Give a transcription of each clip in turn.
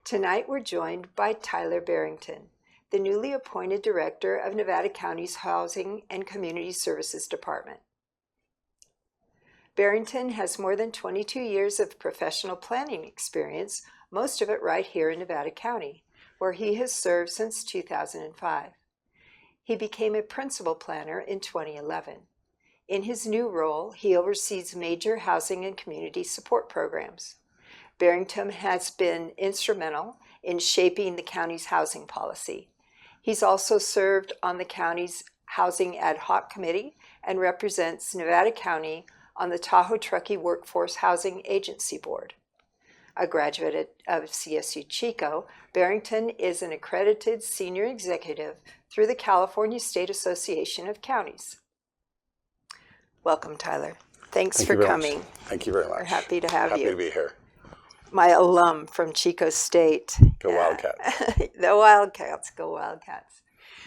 Tonight we're joined by Tyler Barrington, the newly appointed Director of Nevada County's Housing and Community Services Department. Barrington has more than 22 years of professional planning experience, most of it right here in Nevada County, where he has served since 2005. He became a principal planner in 2011. In his new role, he oversees major housing and community support programs. Barrington has been instrumental in shaping the county's housing policy. He's also served on the county's Housing Ad Hoc Committee and represents Nevada County on the Tahoe Truckee Workforce Housing Agency Board. A graduate of CSU Chico, Barrington is an accredited senior executive through the California State Association of Counties. Welcome, Tyler. Thanks for coming. Thank you very much. We're happy to have you. Happy to be here. My alum from Chico State. Go Wildcats. The Wildcats, go Wildcats.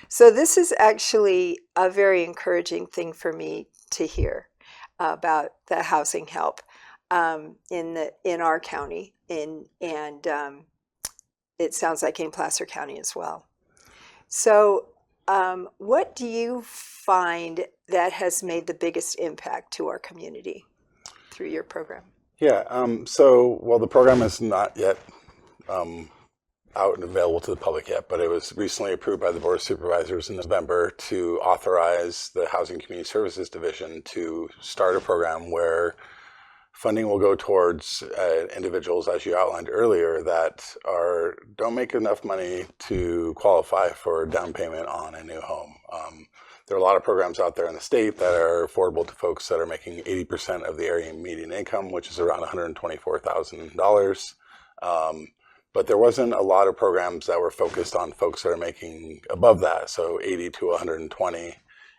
So this is actually a very encouraging thing for me to hear about the housing help in our county, and it sounds like in Placer County as well. So what do you find that has made the biggest impact to our community through your program? Yeah, so the program is not yet out and available to the public yet, but it was recently approved by the Board of Supervisors in November to authorize the Housing and Community Services Division to start a program where funding will go towards individuals, as you outlined earlier, that don't make enough money to qualify for down payment on a new home. There are a lot of programs out there in the state that are affordable to folks that are making 80% of the area median income, which is around $124,000. But there wasn't a lot of programs that were focused on folks that are making above that, so 80 to 120.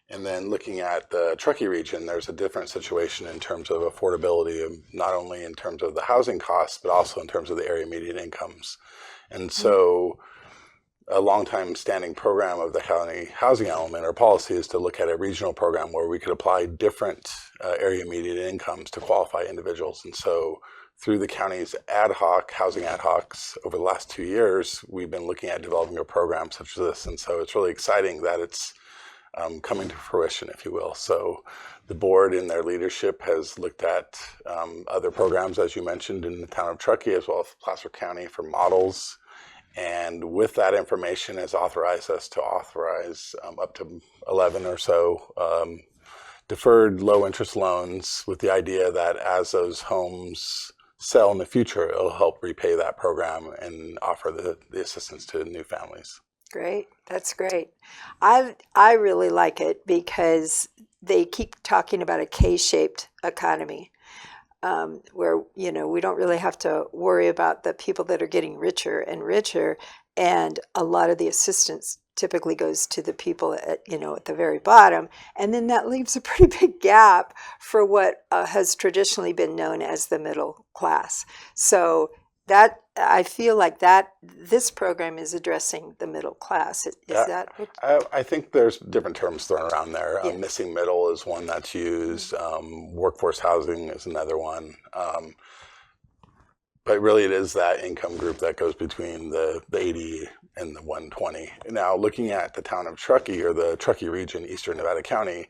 And then looking at the Truckee region, there's a different situation in terms of affordability, not only in terms of the housing costs, but also in terms of the area median incomes. And so a long-time standing program of the county housing element or policy is to look at a regional program where we could apply different area median incomes to qualify individuals. And so through the county's housing ad hocs over the last 2 years, we've been looking at developing a program such as this. And so it's really exciting that it's coming to fruition, if you will. So the board in their leadership has looked at other programs, as you mentioned, in the town of Truckee, as well as Placer County for models. And with that information has authorized us to authorize up to 11 or so deferred low interest loans, with the idea that as those homes sell in the future, it'll help repay that program and offer the assistance to new families. Great. That's great. I really like it because they keep talking about a K-shaped economy, where, we don't really have to worry about the people that are getting richer and richer, and a lot of the assistance typically goes to the people at the very bottom, and then that leaves a pretty big gap for what has traditionally been known as the middle class. So that I feel like this program is addressing the middle class. Is that what? I think there's different terms thrown around there. Yeah. Missing middle is one that's used. Workforce housing is another one. But really it is that income group that goes between the 80 and the 120. Now, looking at the town of Truckee, or the Truckee region, Eastern Nevada County,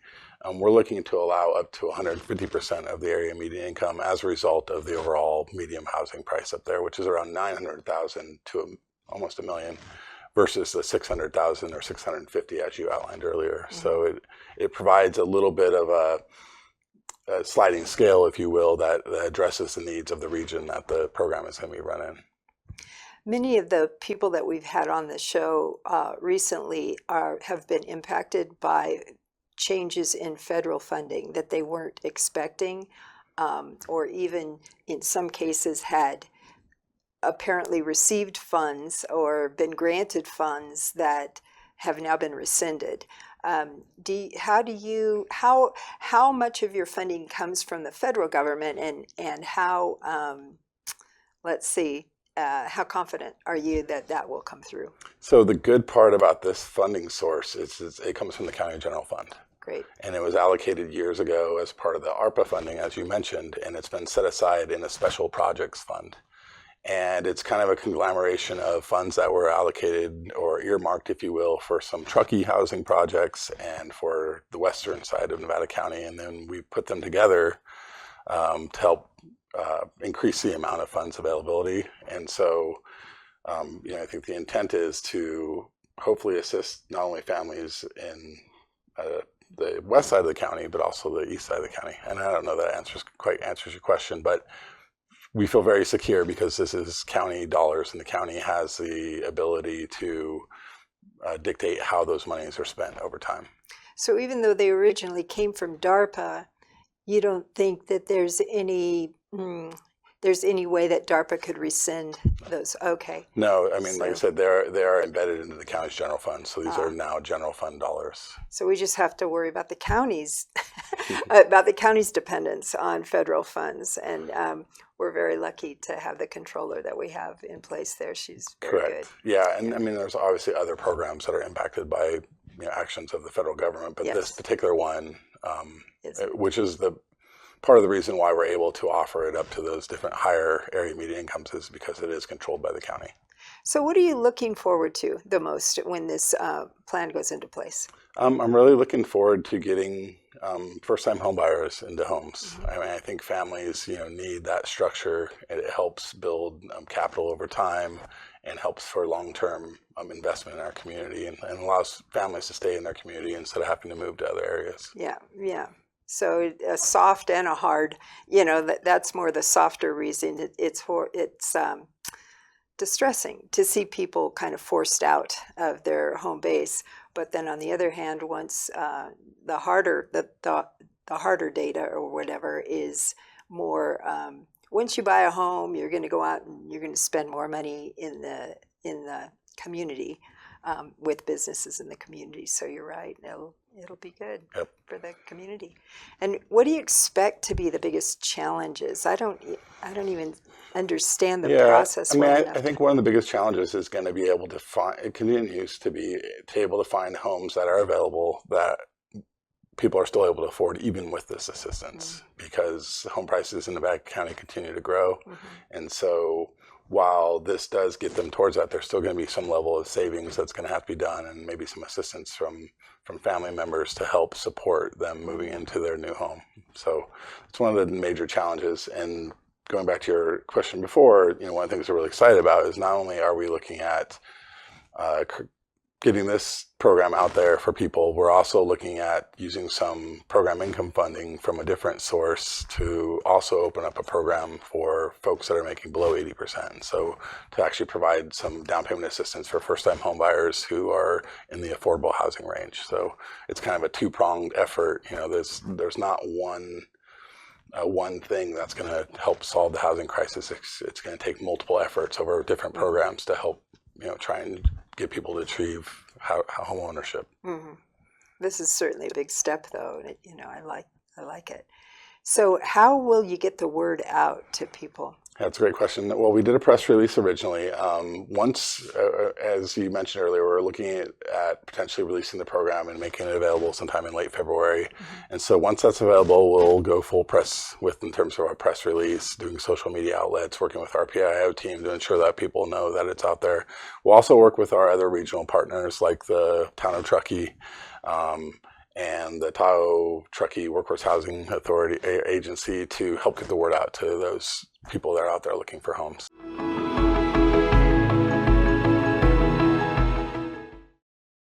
we're looking to allow up to 150% of the area median income as a result of the overall median housing price up there, which is around $900,000 to almost $1 million, versus the $600,000 or $650,000 as you outlined earlier. Mm-hmm. So it provides a little bit of a sliding scale, if you will, that addresses the needs of the region that the program is going to be run in. Many of the people that we've had on the show recently have been impacted by changes in federal funding that they weren't expecting, or even in some cases had apparently received funds or been granted funds that have now been rescinded. How much of your funding comes from the federal government, and how how confident are you that will come through? So the good part about this funding source is it comes from the county general fund. Great. And it was allocated years ago as part of the ARPA funding, as you mentioned, and it's been set aside in a special projects fund. And it's kind of a conglomeration of funds that were allocated or earmarked, if you will, for some Truckee housing projects and for the western side of Nevada County. And then we put them together to help increase the amount of funds availability. And so, I think the intent is to hopefully assist not only families in the west side of the county, but also the east side of the county. And I don't know that quite answers your question, but we feel very secure because this is county dollars, and the county has the ability to dictate how those monies are spent over time. So even though they originally came from DARPA, you don't think that there's any way that DARPA could rescind those? Okay. No, I mean, like I said, they are embedded into the county's general fund, so these are now general fund dollars. So we just have to worry about the county's dependence on federal funds, and we're very lucky to have the controller that we have in place there. She's very Correct. good. Yeah, and I mean, there's obviously other programs that are impacted by actions of the federal government, but this particular one, which is the part of the reason why we're able to offer it up to those different higher area median incomes, is because it is controlled by the county. So what are you looking forward to the most when this plan goes into place? I'm really looking forward to getting first-time homebuyers into homes. Mm-hmm. I mean, I think families, need that structure. It helps build capital over time and helps for long-term investment in our community, and allows families to stay in their community instead of having to move to other areas. Yeah, yeah. So a soft and a hard, that's more the softer reason. It's distressing to see people kind of forced out of their home base. But then on the other hand, once the harder data or whatever is more, once you buy a home, you're going to go out and you're going to spend more money in the community with businesses in the community. So you're right. It'll be good for the community. And what do you expect to be the biggest challenges? I don't even understand the process. I think one of the biggest challenges is going to be able to find. It continues to be able to find homes that are available that people are still able to afford, even with this assistance, because home prices in Nevada County continue to grow, and so while this does get them towards that, there's still going to be some level of savings that's going to have to be done, and maybe some assistance from family members to help support them moving into their new home. So it's one of the major challenges. And going back to your question before, one of the things we're really excited about is not only are we looking at getting this program out there for people, we're also looking at using some program income funding from a different source to also open up a program for folks that are making below 80%. So to actually provide some down payment assistance for first-time home buyers who are in the affordable housing range. So it's kind of a two-pronged effort. There's not one thing that's going to help solve the housing crisis. It's going to take multiple efforts over different programs to help try and get people to achieve home ownership. Mm-hmm. This is certainly a big step, though. I like it. So how will you get the word out to people? That's a great question. Well, we did a press release originally. Once, as you mentioned earlier, we're looking at potentially releasing the program and making it available sometime in late February. And so once that's available, we'll go full press in terms of our press release, doing social media outlets, working with our PIO team to ensure that people know that it's out there. We'll also work with our other regional partners like the town of Truckee, and the Tahoe Truckee Workforce Housing Authority Agency to help get the word out to those people that are out there looking for homes.